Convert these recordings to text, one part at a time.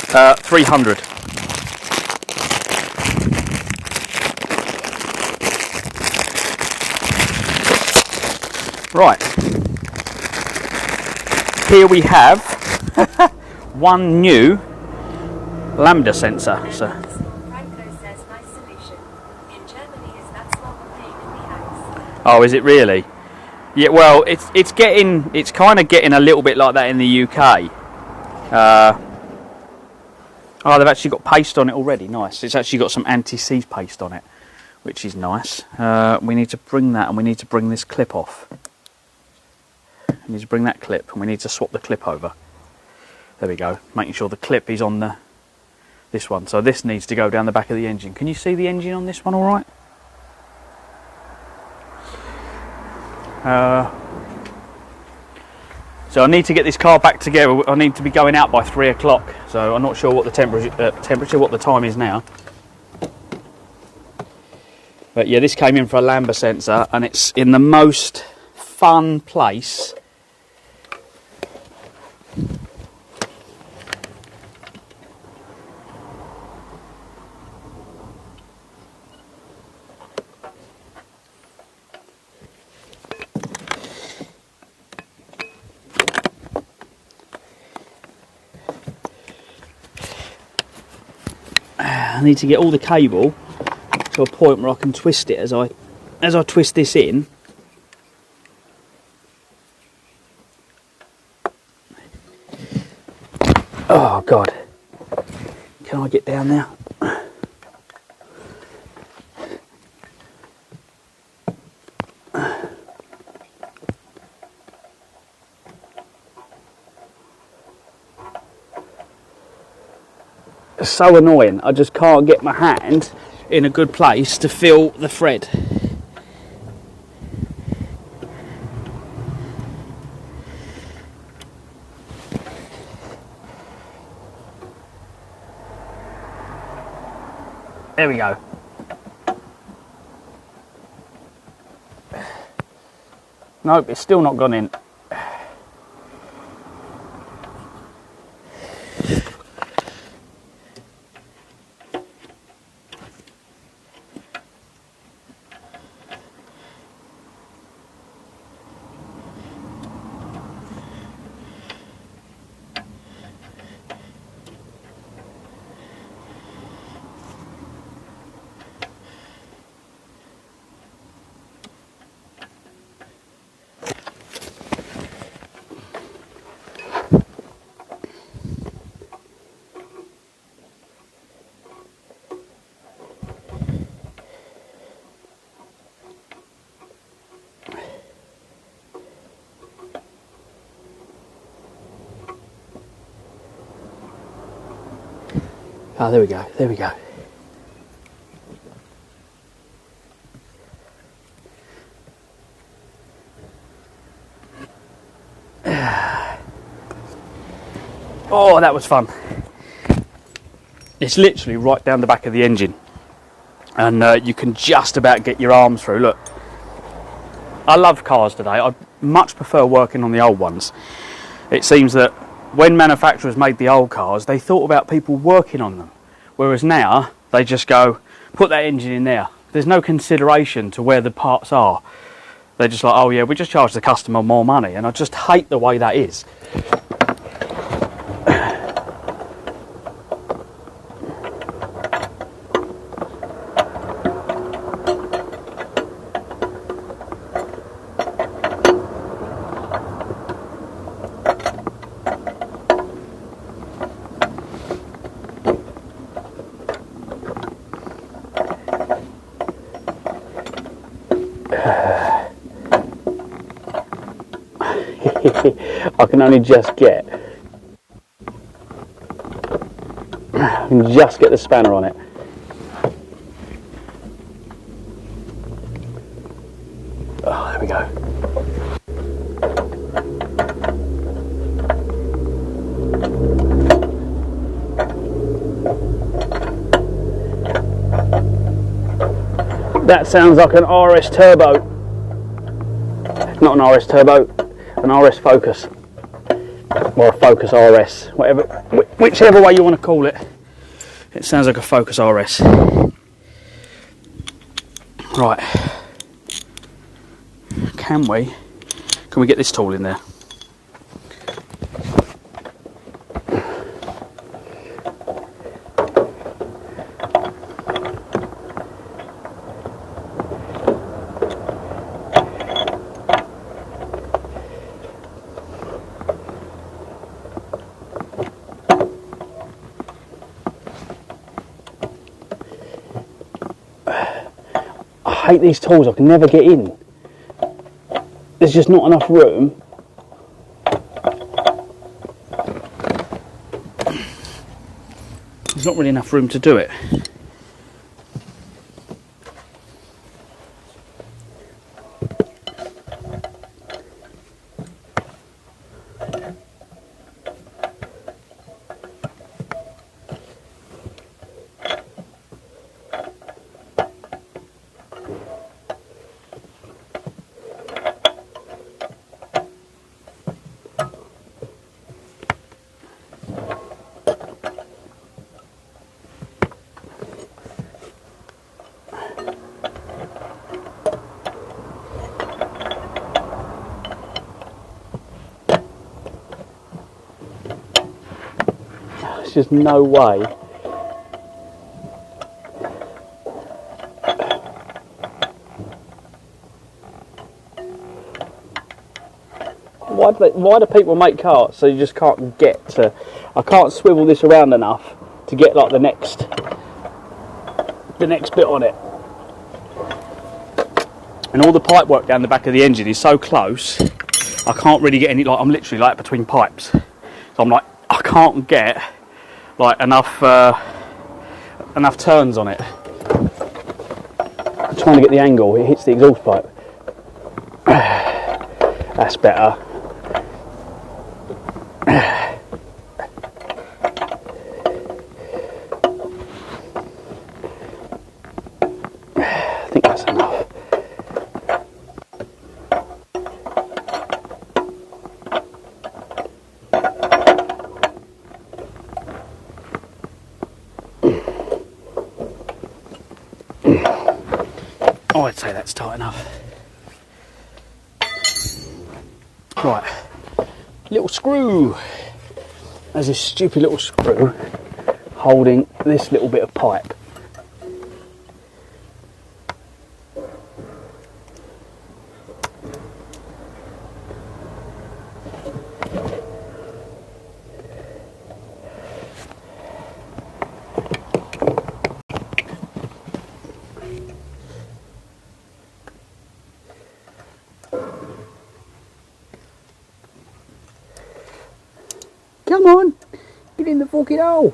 300. Right, here we have one new Lambda sensor. So, oh, is it really? Yeah. Well, it's kind of getting a little bit like that in the UK. Oh, they've actually got paste on it already. Nice. It's actually got some anti-seize paste on it, which is nice. We need to bring that, and we need to bring this clip off. We need to bring that clip, and we need to swap the clip over. There we go. Making sure the clip is on this one. So this needs to go down the back of the engine. Can you see the engine on this one all right? So I need to get this car back together. I need to be going out by 3 o'clock. So I'm not sure what the temperature, what the time is now. But yeah, this came in for a Lambda sensor, and it's in the most fun place. I need to get all the cable to a point where I can twist it as I twist this in. Oh God, can I get down there? It's so annoying. I just can't get my hand in a good place to feel the thread. There we go. Nope, it's still not gone in. Oh, there we go, there we go. Oh, that was fun. It's literally right down the back of the engine. And you can just about get your arms through. Look, I love cars today. I much prefer working on the old ones. It seems that when manufacturers made the old cars, they thought about people working on them. Whereas now, they just go, put that engine in there. There's no consideration to where the parts are. They're just like, oh yeah, we just charge the customer more money. And I just hate the way that is. I can only just get the spanner on it. Oh, there we go. That sounds like an RS turbo. Not an RS turbo, an RS Focus. or a Focus RS, whatever, whichever way you want to call it. It sounds like a Focus RS. Right, can we get this tool in there? I hate these tools, I can never get in. There's just not enough room. There's not really enough room to do it. There's just no way. Why do people make carts so you just can't get to... I can't swivel this around enough to get like the next bit on it. And all the pipe work down the back of the engine is so close, I can't really get any, like I'm literally like between pipes. So I'm like, I can't get like enough turns on it. I'm trying to get the angle, it hits the exhaust pipe. That's better. I think that's enough. Oh, I'd say that's tight enough. Right, little screw. There's this stupid little screw holding this little bit of pipe. Come on, get in the fucking hole.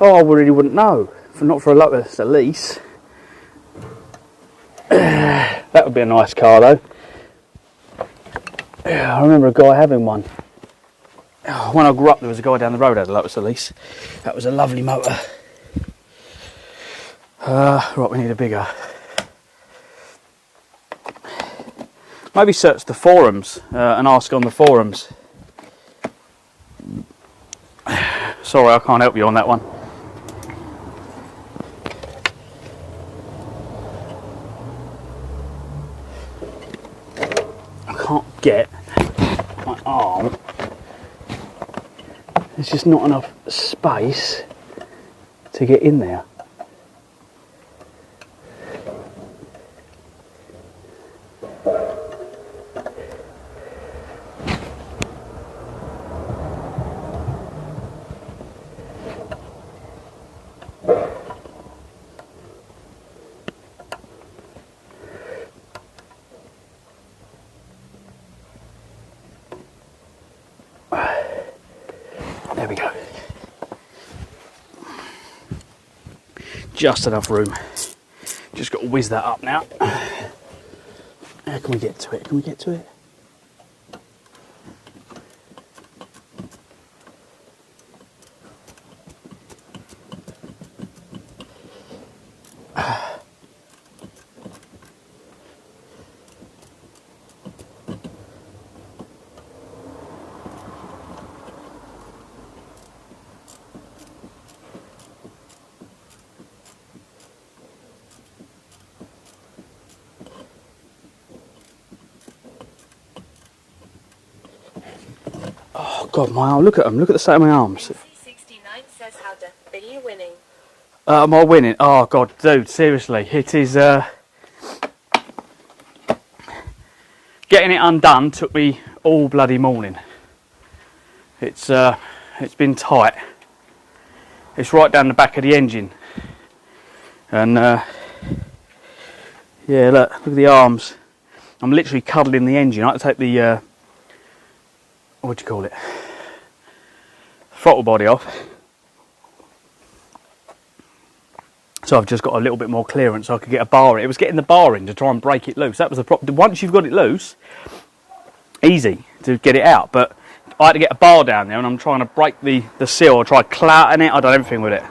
Oh, I really wouldn't know. Not for a Lotus, at least. That would be a nice car, though. I remember a guy having one. When I grew up, there was a guy down the road who had a Lotus Elise. That was a lovely motor. Right, we need a bigger. Maybe search the forums and ask on the forums. Sorry, I can't help you on that one. I can't get my arm. There's just not enough space to get in there. There we go. Just enough room. Just got to whiz that up now. How can we get to it? Can we get to it? Oh God, my arm! Look at them. Look at the state of my arms. 69 says how are you winning? Am I winning? Oh God, dude, seriously, it is. Getting it undone took me all bloody morning. It's been tight. It's right down the back of the engine, and yeah, look at the arms. I'm literally cuddling the engine. I had to take the what do you call it? Throttle body off. So I've just got a little bit more clearance so I could get a bar in. It was getting the bar in to try and break it loose. That was the problem. Once you've got it loose, easy to get it out. But I had to get a bar down there and I'm trying to break the seal. I tried clouting it. I done everything with it.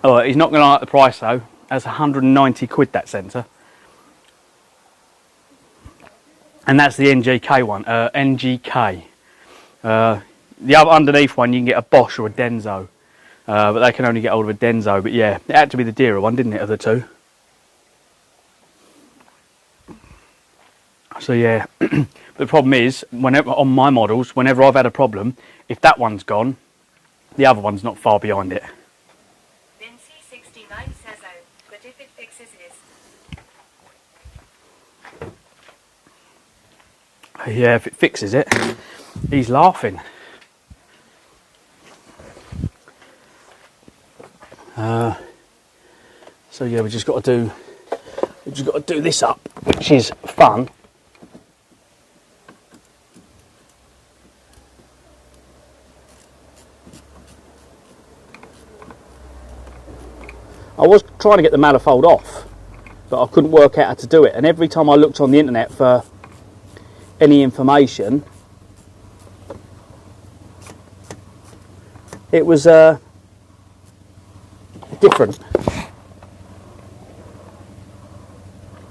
Oh, he's not going to like the price though. That's 190 quid, that sensor. And that's the NGK one. NGK. The other underneath one you can get a Bosch or a Denso. But they can only get hold of a Denso. But yeah, it had to be the dearer one, didn't it, of the two? So yeah, but the problem is, whenever on my models, whenever I've had a problem, if that one's gone, the other one's not far behind it. Then C69 says oh, but if it fixes this. Yeah, if it fixes it, he's laughing. So yeah, we just got to do this up, which is fun. I was trying to get the manifold off, but I couldn't work out how to do it. And every time I looked on the internet for any information, it was different.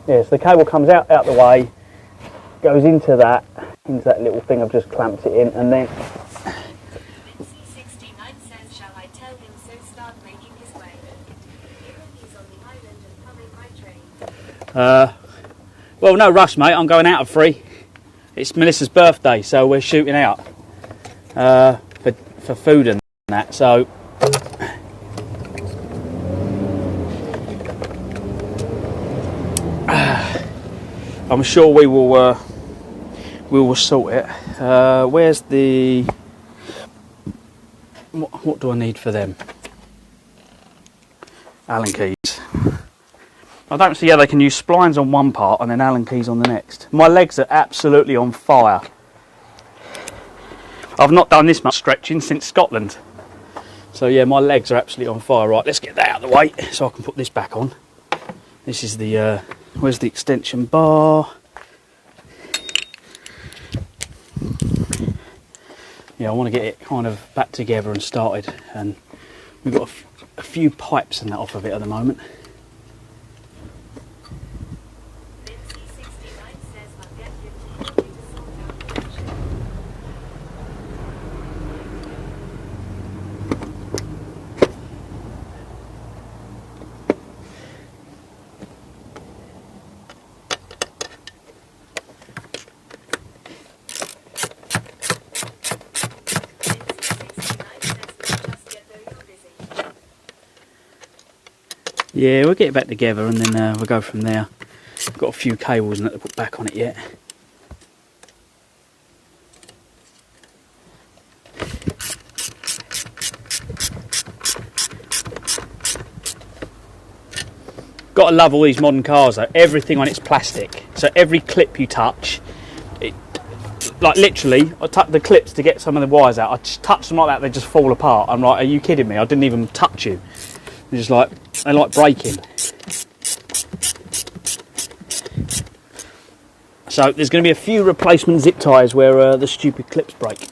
Yeah, so the cable comes out the way, goes into that little thing I've just clamped it in, and then C69 says, shall I tell him so start making his way? He's on the island and coming by train. Well, no rush, mate. I'm going out at 3. It's Melissa's birthday, so we're shooting out for food and that. So I'm sure we will sort it. Where's the what do I need for them? Allen keys. I don't see how they can use splines on one part and then Allen keys on the next. My legs are absolutely on fire. I've not done this much stretching since Scotland. So yeah, my legs are absolutely on fire. Right, let's get that out of the way so I can put this back on. This is the where's the extension bar? Yeah, I want to get it kind of back together and started, and we've got a few pipes and that off of it at the moment. Yeah, we'll get it back together and then we'll go from there. Got a few cables and that to put back on it yet. Gotta love all these modern cars though. Everything on it's plastic. So every clip you touch, like literally, I touch the clips to get some of the wires out. I just touch them like that, they just fall apart. I'm like, are you kidding me? I didn't even touch you. They're just like, they like breaking. So there's going to be a few replacement zip ties where the stupid clips break.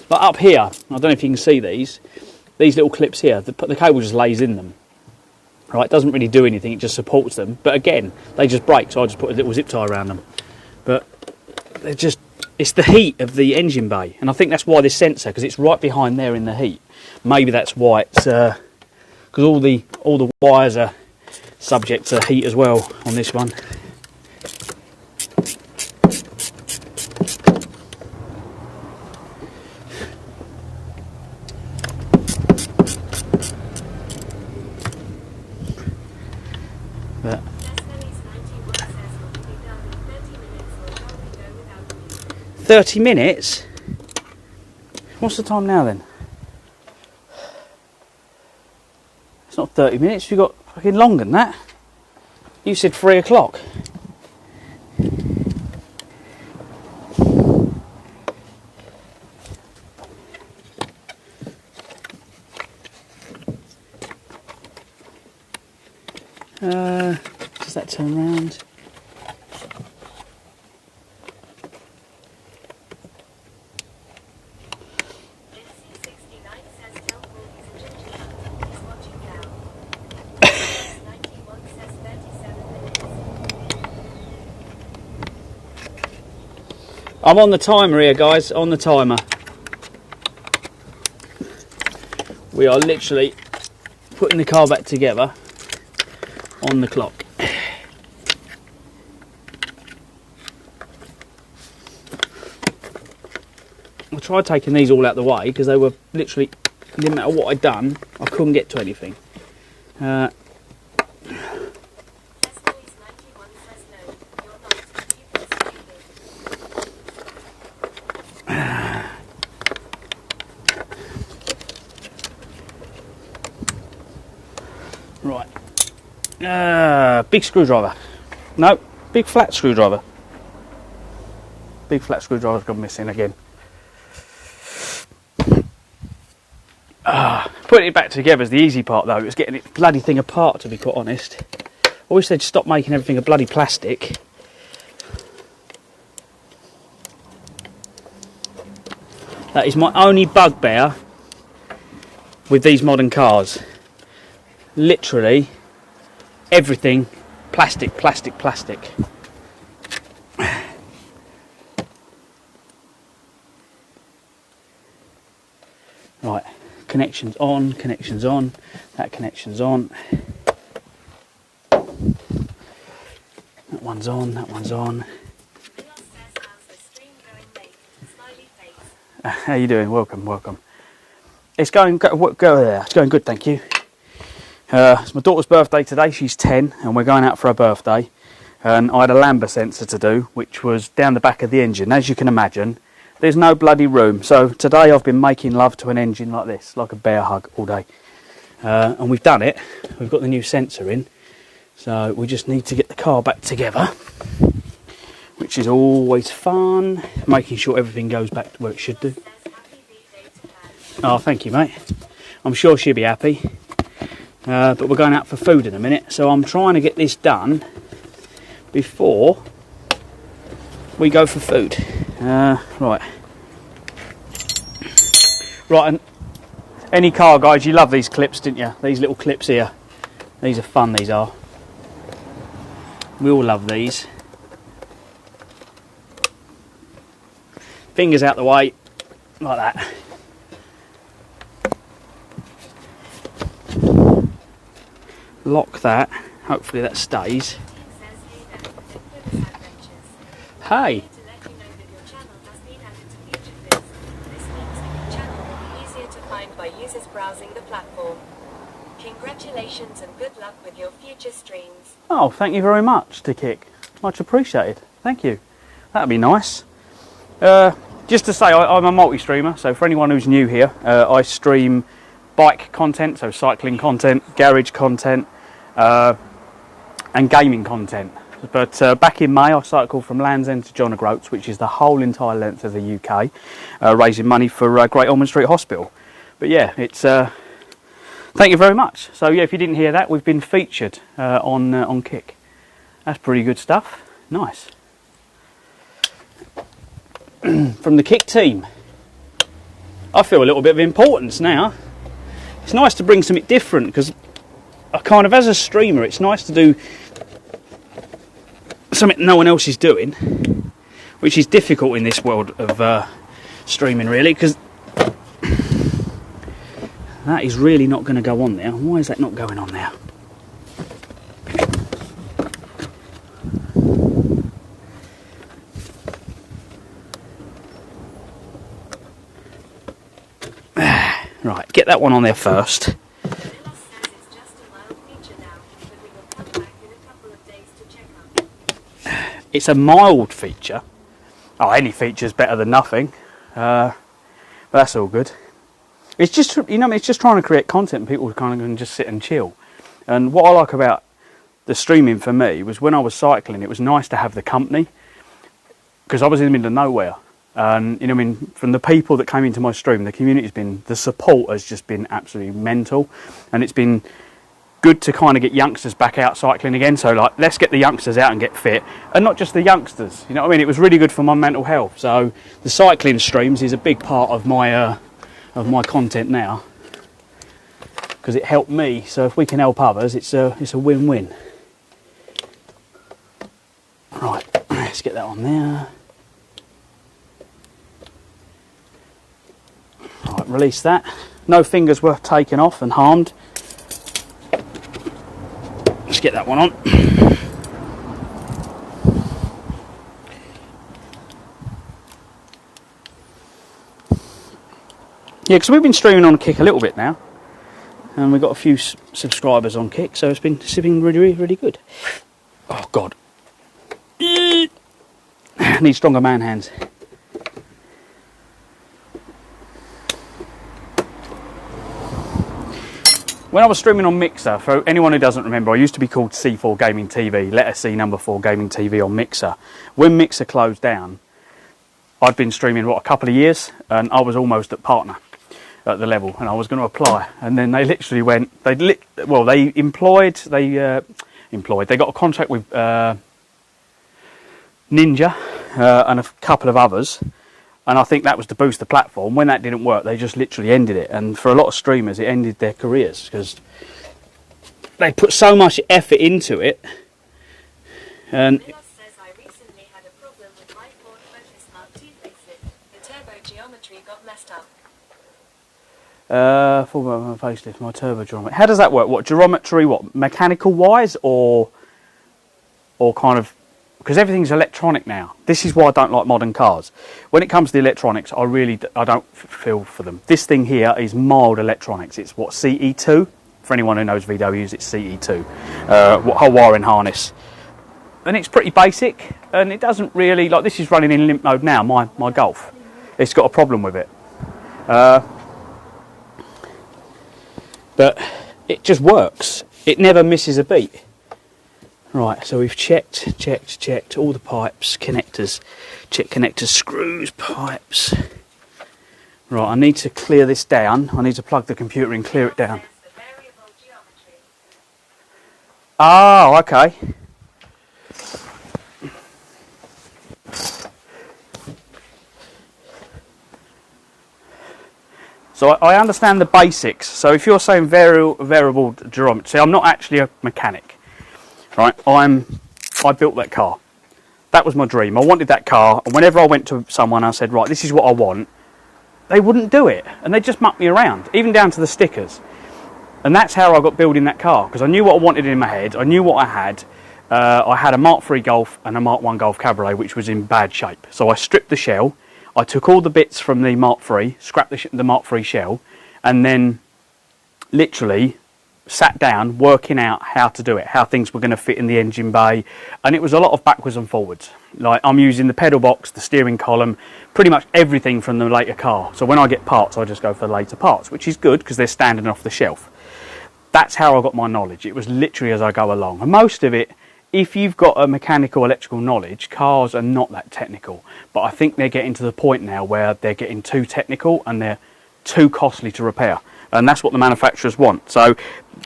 But up here, I don't know if you can see these little clips here, the cable just lays in them. Right, it doesn't really do anything, it just supports them. But again, they just break, so I just put a little zip tie around them. But they're just, it's the heat of the engine bay. And I think that's why this sensor, because it's right behind there in the heat. Maybe that's why it's, because all the wires are subject to heat as well on this one. 30 minutes? What's the time now then? It's not 30 minutes, we've got fucking longer than that. You said 3 o'clock. Does that turn round? I'm on the timer here, guys, on the timer. We are literally putting the car back together on the clock. I tried taking these all out the way because they were literally, didn't matter what I'd done, I couldn't get to anything. Right. Big screwdriver. No, big flat screwdriver. Big flat screwdriver's gone missing again. Putting it back together is the easy part though. It was getting it bloody thing apart, to be quite honest. I wish they'd stop making everything a bloody plastic. That is my only bugbear with these modern cars. Literally everything plastic, plastic, plastic. Right, connections on, that connection's on. That one's on, that one's on. How you doing? Welcome, welcome. It's going go there. It's going good, thank you. It's my daughter's birthday today. She's 10, and we're going out for her birthday. And I had a Lambda sensor to do, which was down the back of the engine. As you can imagine, there's no bloody room. So today I've been making love to an engine like this, like a bear hug all day. And we've done it. We've got the new sensor in. So we just need to get the car back together, which is always fun. Making sure everything goes back to where it should do. Oh, thank you, mate. I'm sure she'll be happy. But we're going out for food in a minute, so I'm trying to get this done before we go for food. Right, and any car guys, you love these clips, didn't you? These little clips here. These are fun, these are. We all love these. Fingers out the way, like that. Lock that, hopefully that stays. Hey! By users browsing the platform. Congratulations and good luck with your future streams. Oh, thank you very much, Kick. Much appreciated. Thank you. That'd be nice. Just to say, I'm a multi-streamer, so for anyone who's new here, I stream bike content, so cycling content, garage content, and gaming content. But back in May I cycled from Land's End to John O'Groats, which is the whole entire length of the UK, raising money for Great Ormond Street Hospital. But yeah, it's thank you very much. So yeah, if you didn't hear that, we've been featured on Kick. That's pretty good stuff. Nice. From the Kick team. I feel a little bit of importance now. It's nice to bring something different, because I kind of, as a streamer, it's nice to do something no one else is doing, which is difficult in this world of streaming, really, because that is really not going to go on there. Why is that not going on there? Right, get that one on there first. It's a mild feature. Oh, any feature's better than nothing. But that's all good. It's just, you know, it's just trying to create content and people kind of can just sit and chill. And what I like about the streaming for me was when I was cycling, it was nice to have the company, because I was in the middle of nowhere. And, you know, I mean, from the people that came into my stream, the support has just been absolutely mental. And it's been good to kind of get youngsters back out cycling again. So, like, let's get the youngsters out and get fit. And not just the youngsters, you know what I mean? It was really good for my mental health. So the cycling streams is a big part of my content now, because it helped me. So if we can help others, it's a win-win. Right, let's get that on there. Right, release that. No fingers were taken off and harmed. Let's get that one on. Yeah, because we've been streaming on Kick a little bit now, and we've got a few subscribers on Kick, so it's been really, really good. Oh God, need stronger man hands. When I was streaming on Mixer, for anyone who doesn't remember, I used to be called C4 Gaming TV, letter C number 4 Gaming TV on Mixer. When Mixer closed down, I'd been streaming, a couple of years, and I was almost at partner at the level, and I was going to apply, and then they literally went, they got a contract with Ninja and a couple of others, and I think that was to boost the platform. When that didn't work, they just literally ended it, and for a lot of streamers, it ended their careers, because they put so much effort into it. And Milos says, I recently had a problem with my Ford Focus Mark II facelift. The turbo geometry got messed up. For my facelift, my turbo geometry. How does that work? What geometry? What, mechanical wise, or kind of? Because everything's electronic now. This is why I don't like modern cars. When it comes to the electronics, I don't feel for them. This thing here is mild electronics. It's what, CE2? For anyone who knows VWs, it's CE2. Whole wiring harness. And it's pretty basic, and it doesn't really, like, this is running in limp mode now, my Golf. It's got a problem with it. But it just works. It never misses a beat. Right, so we've checked all the pipes, connectors, check connectors, screws, pipes. Right, I need to clear this down. I need to plug the computer in, clear it down. Oh, okay. So I understand the basics. So if you're saying variable geometry, see, I'm not actually a mechanic. Right, I built that car. That was my dream. I wanted that car, and whenever I went to someone, I said, right, this is what I want. They wouldn't do it, and they just mucked me around, even down to the stickers. And that's how I got building that car, because I knew what I wanted in my head. I knew what I had. I had a Mark III Golf and a Mark I Golf Cabriolet, which was in bad shape. So I stripped the shell. I took all the bits from the Mark III, scrapped the Mark III shell, and then literally sat down working out how to do it, how things were going to fit in the engine bay, and it was a lot of backwards and forwards. Like, I'm using the pedal box, the steering column, pretty much everything from the later car. So when I get parts, I just go for the later parts, which is good because they're standing off the shelf. That's how I got my knowledge. It was literally as I go along, and most of it, if you've got a mechanical electrical knowledge, cars are not that technical, but I think they're getting to the point now where they're getting too technical and they're too costly to repair. And that's what the manufacturers want. So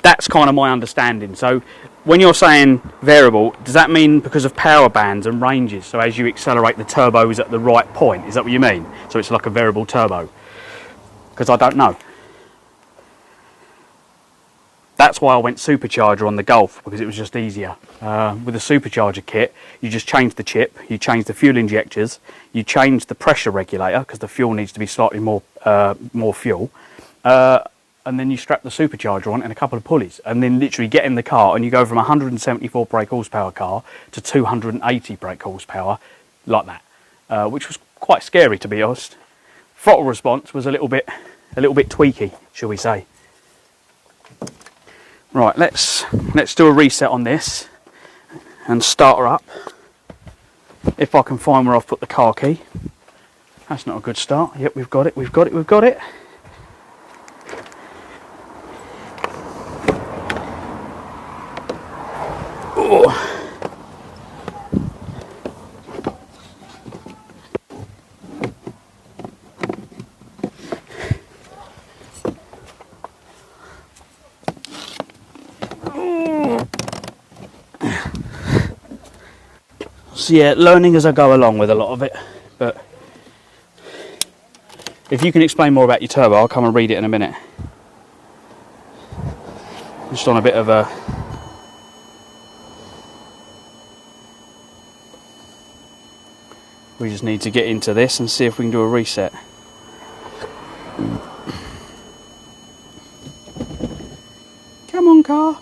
that's kind of my understanding. So when you're saying variable, does that mean because of power bands and ranges? So as you accelerate, the turbo is at the right point. Is that what you mean? So it's like a variable turbo? Because I don't know. That's why I went supercharger on the Golf, because it was just easier. With the supercharger kit, you just change the chip, you change the fuel injectors, you change the pressure regulator, because the fuel needs to be slightly more fuel. And then you strap the supercharger on and a couple of pulleys, and then literally get in the car and you go from 174 brake horsepower car to 280 brake horsepower, like that, which was quite scary, to be honest. Throttle response was a little bit tweaky, shall we say. Right, let's do a reset on this and start her up. If I can find where I've put the car key. That's not a good start. Yep, we've got it, we've got it, we've got it. Oh. So yeah, learning as I go along with a lot of it, but if you can explain more about your turbo, I'll come and read it in a minute. Just on a bit of a... We just need to get into this and see if we can do a reset. Come on, car.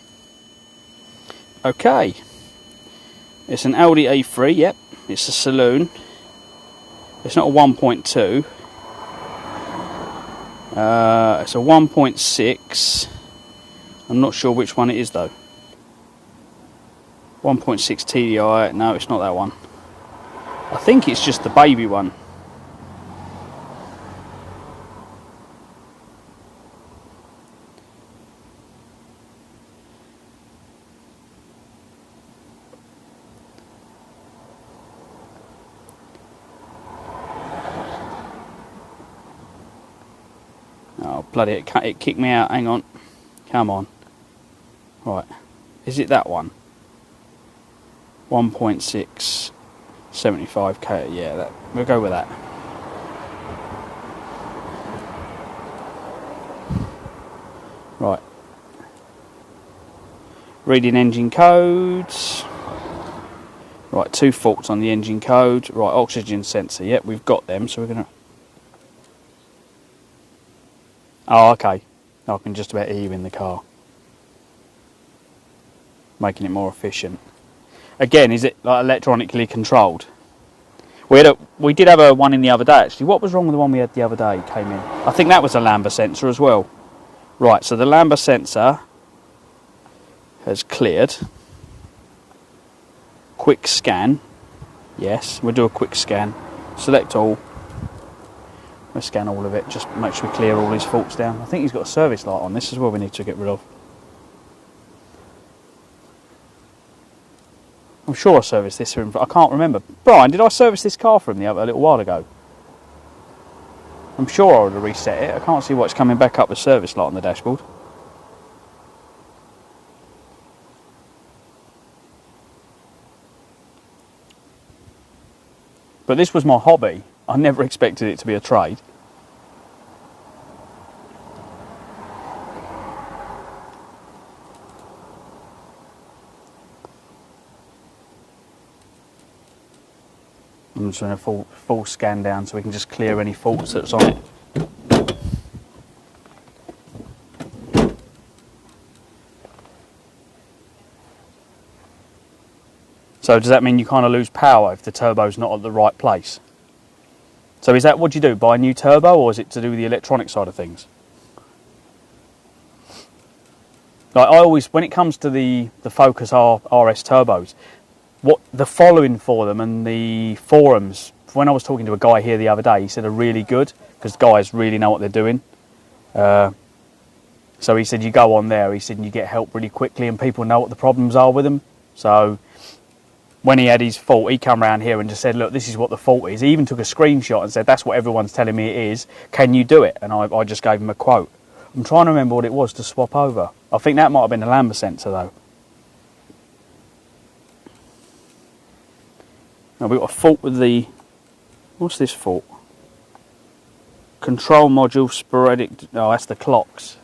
Okay. It's an Audi A3, yep. It's a saloon. It's not a 1.2. It's a 1.6. I'm not sure which one it is though. 1.6 TDI. No, it's not that one. I think it's just the baby one. Oh bloody, it kicked me out. Hang on. Come on. Right. Is it that one? 1.6 75k. Yeah, that, we'll go with that. Right. Reading engine codes. Right, 2 faults on the engine code. Right, oxygen sensor. Yep, we've got them, so we're going to... Oh, okay. I can just about hear you in the car. Making it more efficient. Again, is it like electronically controlled? We did have one in the other day actually. What was wrong with the one we had the other day? Came in. I think that was a Lambda sensor as well. Right, so the Lambda sensor has cleared. Quick scan. Yes, we'll do a quick scan. Select all. We'll scan all of it. Just make sure we clear all his faults down. I think he's got a service light on this as well we need to get rid of. I'm sure I serviced this for him. I can't remember. Brian, did I service this car for him a little while ago? I'm sure I would have reset it. I can't see why it's coming back up with service light on the dashboard. But this was my hobby. I never expected it to be a trade. I'm just doing a full scan down so we can just clear any faults that's on it. So does that mean you kind of lose power if the turbo's not at the right place? So is that what you do? Buy a new turbo, or is it to do with the electronic side of things? Like I always, when it comes to the Focus RS turbos, what the following for them and the forums, when I was talking to a guy here the other day, he said are really good because guys really know what they're doing. So he said you go on there, he said, and you get help really quickly and people know what the problems are with them. So when he had his fault, he come around here and just said, look, this is what the fault is. He even took a screenshot and said, that's what everyone's telling me it is. Can you do it? And I just gave him a quote. I'm trying to remember what it was to swap over. I think that might have been a Lambda sensor though. Now we've got a fault with the... What's this fault? Control module sporadic... Oh, that's the clocks.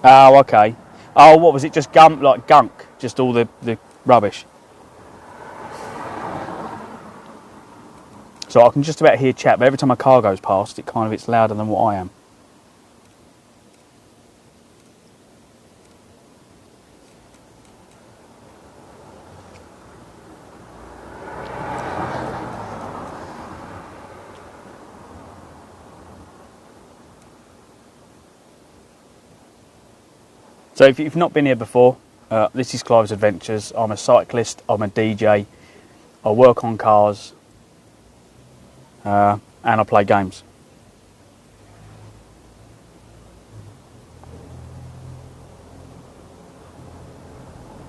Oh, okay. Oh, what was it? Just gunk? Just all the rubbish? So I can just about hear chat, but every time a car goes past, it's louder than what I am. So if you've not been here before, This is Clive's Adventures. I'm a cyclist, I'm a DJ, I work on cars, and I play games.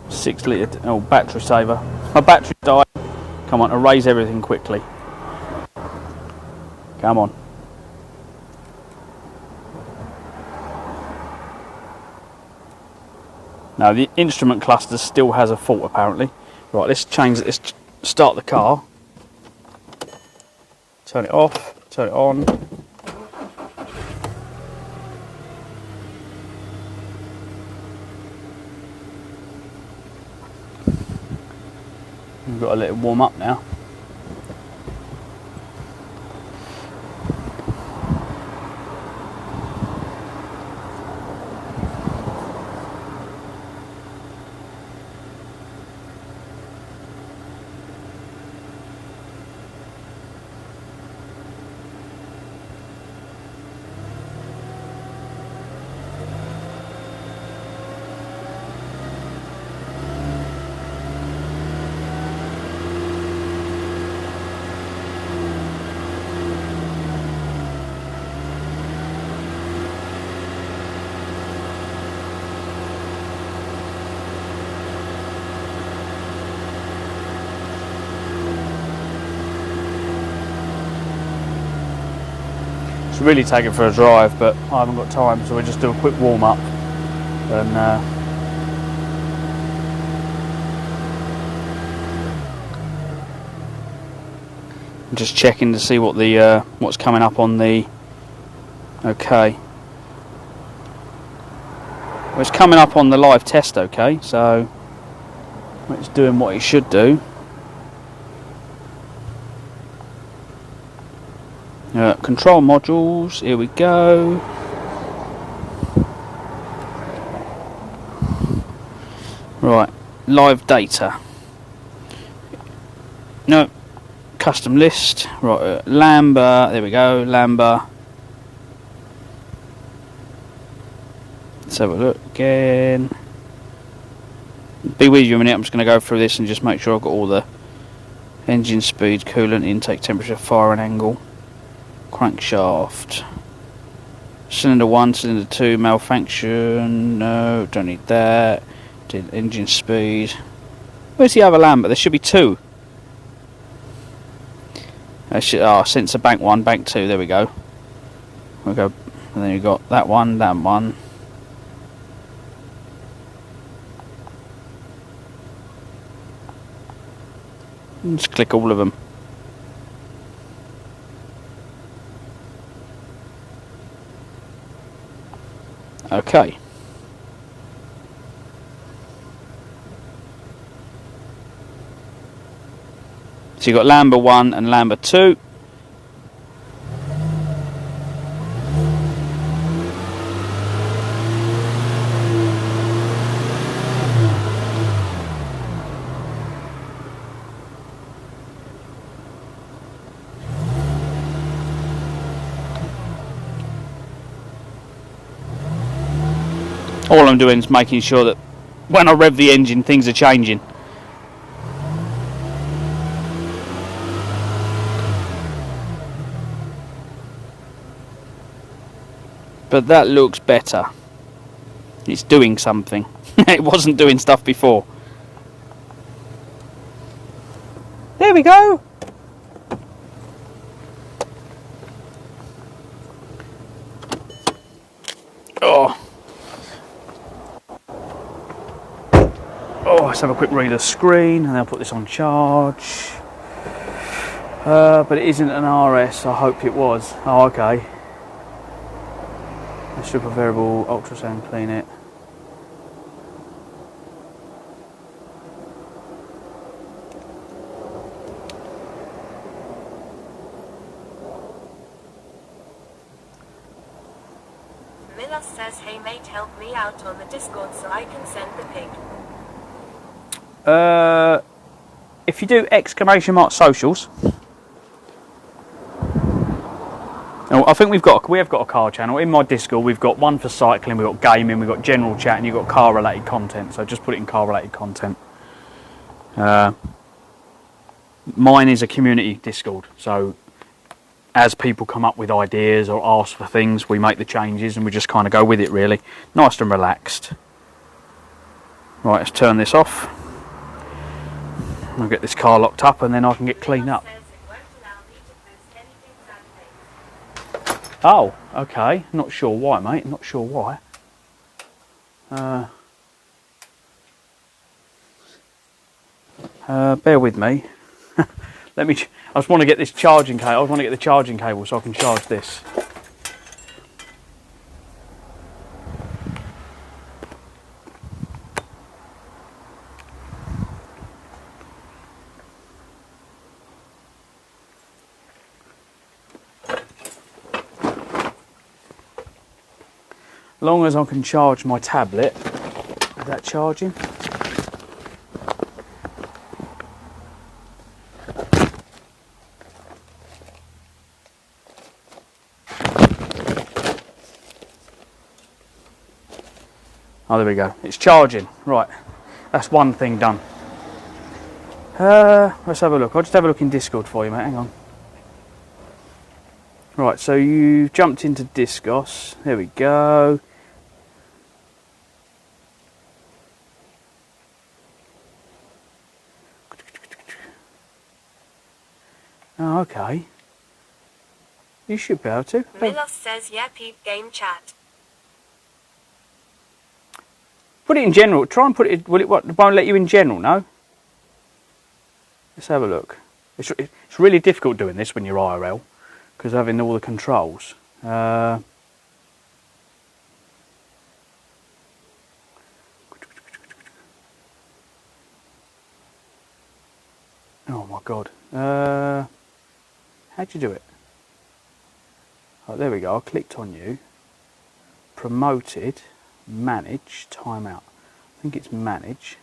.6 litre, battery saver. My battery died. Come on, erase everything quickly. Come on. Now the instrument cluster still has a fault apparently. Right, let's change it. Let's start the car. Turn it off. Turn it on. We've got to let it warm up now. Really take it for a drive, but I haven't got time, so we'll just do a quick warm up and just checking to see what the what's coming up on the. Okay, well, it's coming up on the live test. Okay, so it's doing what it should do. Control modules, here we go. Right, live data. No, custom list. Right, Lambda, there we go, Lambda. Let's have a look again. Be with you a minute, I'm just going to go through this and just make sure I've got all the engine speed, coolant, intake, temperature, firing angle. Crankshaft, cylinder 1, cylinder 2, malfunction, no, don't need that. Did engine speed. Where's the other Lambda? There should be two. Sensor bank 1, bank 2, there we go. We'll go, and then you've got that one, that one. Just click all of them. Okay. So you've got Lambda 1 and Lambda 2. All I'm doing is making sure that when I rev the engine, things are changing. But that looks better. It's doing something. It wasn't doing stuff before. There we go. Oh. Let's have a quick read of the screen and then I'll put this on charge. But it isn't an RS, I hope it was. Oh, okay. A super variable ultrasound, clean it. Miller says, hey mate, help me out on the Discord so I can send the pig. If you do exclamation mark socials, Now, I think we have got a car channel. In my Discord, we've got one for cycling, we've got gaming, we've got general chat, and you've got car-related content. So just put it in car-related content. Mine is a community Discord. So as people come up with ideas or ask for things, we make the changes and we just kind of go with it, really. Nice and relaxed. Right, let's turn this off. I'll get this car locked up and then I can get cleaned up. Oh, okay. Not sure why, mate. Not sure why. Bear with me. I just want to get this charging cable. I want to get the charging cable so I can charge this. As long as I can charge my tablet. Is that charging? Oh, there we go. It's charging. Right. That's one thing done. Let's have a look. I'll just have a look in Discord for you, mate. Hang on. Right, so you jumped into Discos. There we go. Oh, okay. You should be able to. Milos says, yeah, peep game chat. Put it in general. Try and put it. Will it? What? It won't let you in general. No. Let's have a look. It's really difficult doing this when you're IRL because having all the controls. Oh my god. How'd you do it? Oh, there we go. I clicked on you. Promoted. Manage, timeout. I think it's manage.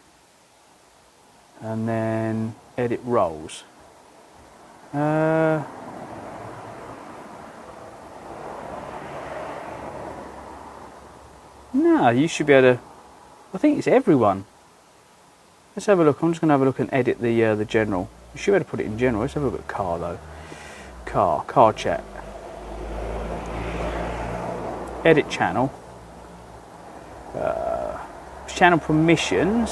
And then edit roles. No, you should be able to. I think it's everyone. Let's have a look. I'm just going to have a look and edit the general. You should be able to put it in general. Let's have a look at car though. Car chat. Edit channel. Channel permissions.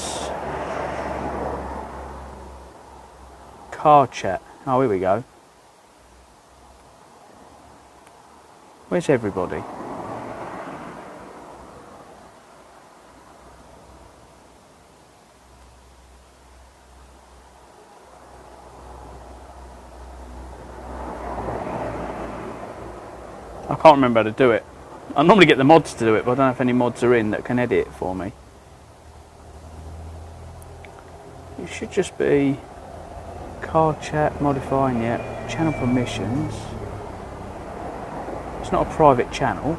Car chat. Oh, here we go. Where's everybody? I can't remember how to do it. I normally get the mods to do it, but I don't know if any mods are in that can edit it for me. It should just be car chat, modifying, yeah, channel permissions. It's not a private channel.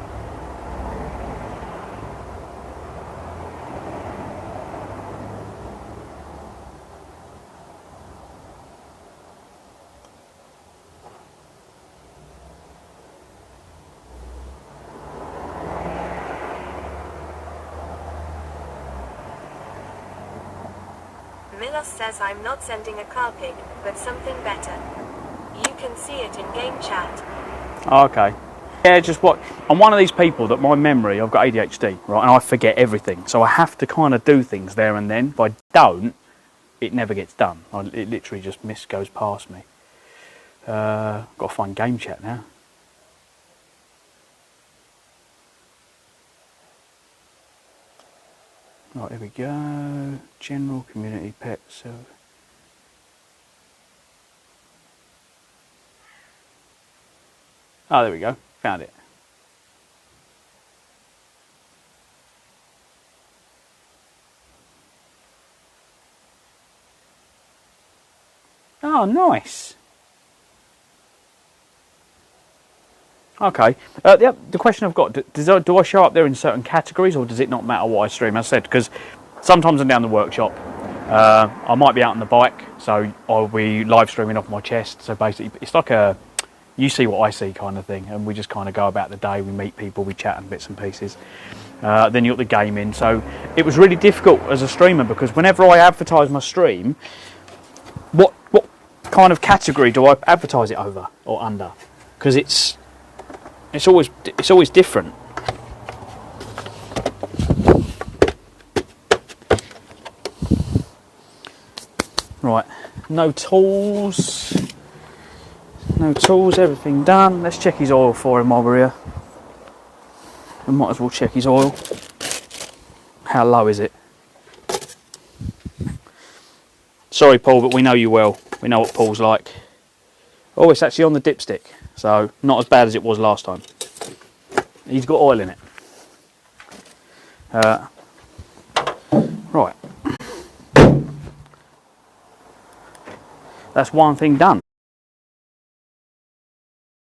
Milos says I'm not sending a car pic, but something better. You can see it in game chat. Okay. Yeah, just what I'm one of these people that my memory, I've got ADHD, right, and I forget everything. So I have to kind of do things there and then. If I don't, it never gets done. It literally just goes past me. Got to find game chat now. Right, here we go. General community pet. So. Oh, there we go. Found it. Oh, nice. Okay. The question I've got, do I show up there in certain categories or does it not matter what I stream? As I said, because sometimes I'm down the workshop. I might be out on the bike, so I'll be live streaming off my chest. So basically, it's like a you see what I see kind of thing, and we just kind of go about the day, we meet people, we chat and bits and pieces. Then you got the gaming, so it was really difficult as a streamer, because whenever I advertise my stream, what kind of category do I advertise it over or under? Because it's always different. Right, no tools, everything done. Let's check his oil for him while we're here. We might as well check his oil. How low is it? Sorry, Paul, but we know you well. We know what Paul's like. Oh, it's actually on the dipstick, so not as bad as it was last time. He's got oil in it. Right. That's one thing done.